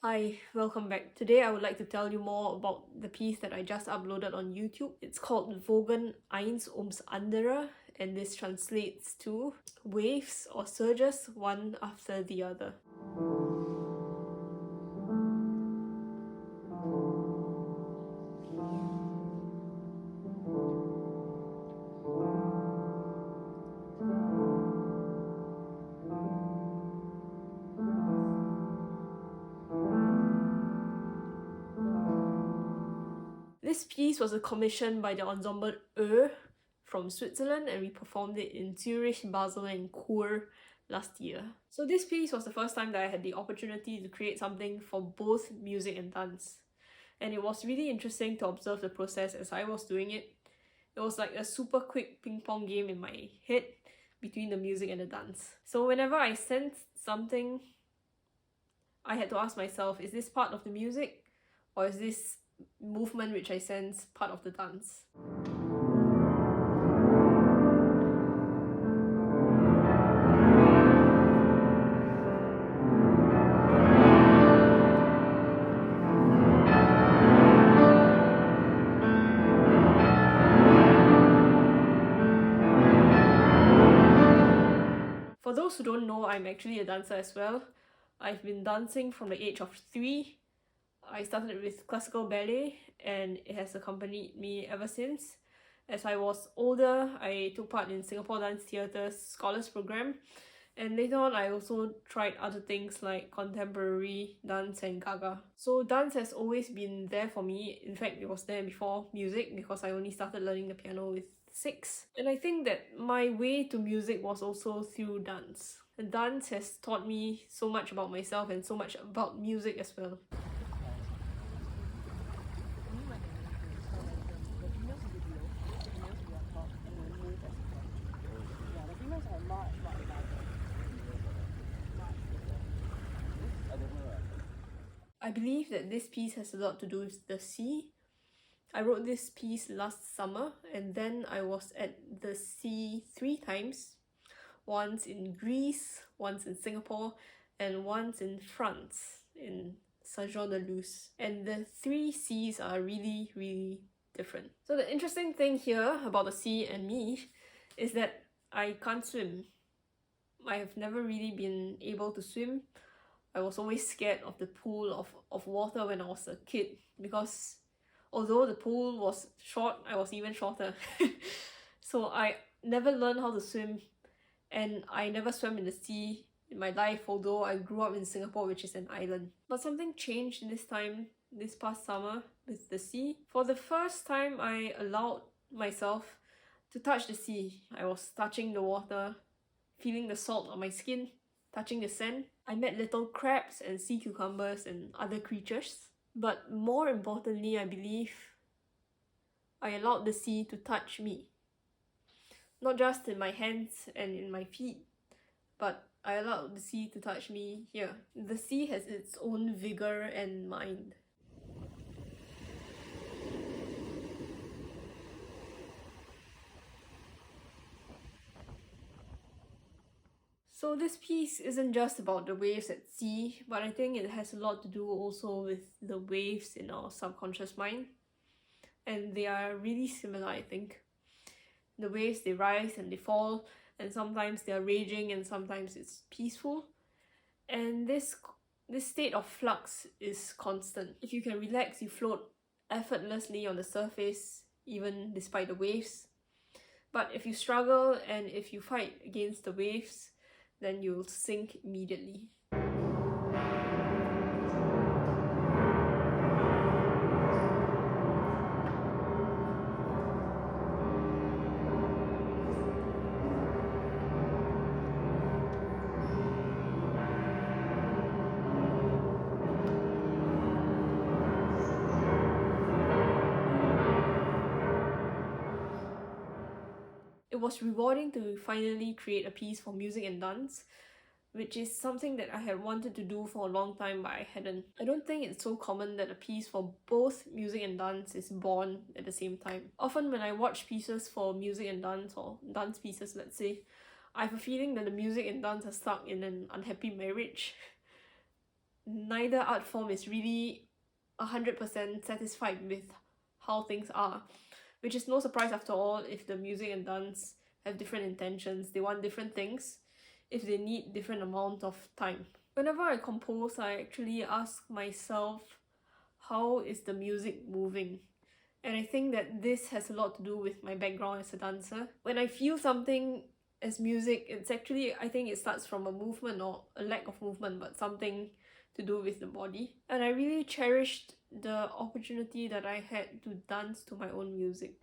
Hi, welcome back. Today I would like to tell you more about the piece that I just uploaded on YouTube. It's called Wogen eins ums andere, and this translates to waves or surges one after the other. This piece was a commission by the Ensemble Ö from Switzerland, and we performed it in Zurich, Basel, and Chur last year. So this piece was the first time that I had the opportunity to create something for both music and dance. And it was really interesting to observe the process as I was doing it. It was like a super quick ping pong game in my head between the music and the dance. So whenever I sensed something, I had to ask myself, is this part of the music or is this movement which I sense part of the dance? For those who don't know, I'm actually a dancer as well. I've been dancing from the age of 3. I started with classical ballet and it has accompanied me ever since. As I was older, I took part in Singapore Dance Theatre's Scholars Program, and later on I also tried other things like contemporary dance and gaga. So dance has always been there for me. In fact, it was there before music because I only started learning the piano with 6. And I think that my way to music was also through dance. And dance has taught me so much about myself and so much about music as well. I believe that this piece has a lot to do with the sea. I wrote this piece last summer, and then I was at the sea 3 times. Once in Greece, once in Singapore, and once in France, in Saint-Jean-de-Luz. And the 3 seas are really, really different. So the interesting thing here about the sea and me is that I can't swim. I have never really been able to swim. I was always scared of the pool of water when I was a kid, because although the pool was short, I was even shorter. So I never learned how to swim, and I never swam in the sea in my life, although I grew up in Singapore, which is an island. But something changed this past summer with the sea. For the first time, I allowed myself to touch the sea. I was touching the water, feeling the salt on my skin, touching the sand. I met little crabs and sea cucumbers and other creatures. But more importantly, I believe I allowed the sea to touch me. Not just in my hands and in my feet, but I allowed the sea to touch me here. The sea has its own vigor and mind. So this piece isn't just about the waves at sea, but I think it has a lot to do also with the waves in our subconscious mind. And they are really similar, I think. The waves, they rise and they fall, and sometimes they are raging and sometimes it's peaceful. And this state of flux is constant. If you can relax, you float effortlessly on the surface, even despite the waves. But if you struggle and if you fight against the waves, then you'll sink immediately. It was rewarding to finally create a piece for music and dance, which is something that I had wanted to do for a long time but I hadn't. I don't think it's so common that a piece for both music and dance is born at the same time. Often when I watch pieces for music and dance, or dance pieces let's say, I have a feeling that the music and dance are stuck in an unhappy marriage. neither art form is really 100% satisfied with how things are, which is no surprise after all. If the music and dance have different intentions, they want different things, if they need different amount of time. Whenever I compose, I actually ask myself, how is the music moving? And I think that this has a lot to do with my background as a dancer. When I feel something as music, it's actually, I think it starts from a movement or a lack of movement, but something to do with the body. And I really cherished the opportunity that I had to dance to my own music.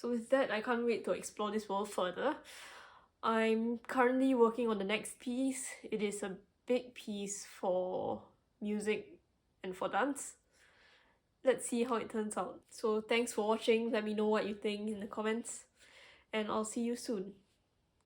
So with that, I can't wait to explore this world further. I'm currently working on the next piece. It is a big piece for music and for dance. Let's see how it turns out. So thanks for watching. Let me know what you think in the comments, and I'll see you soon.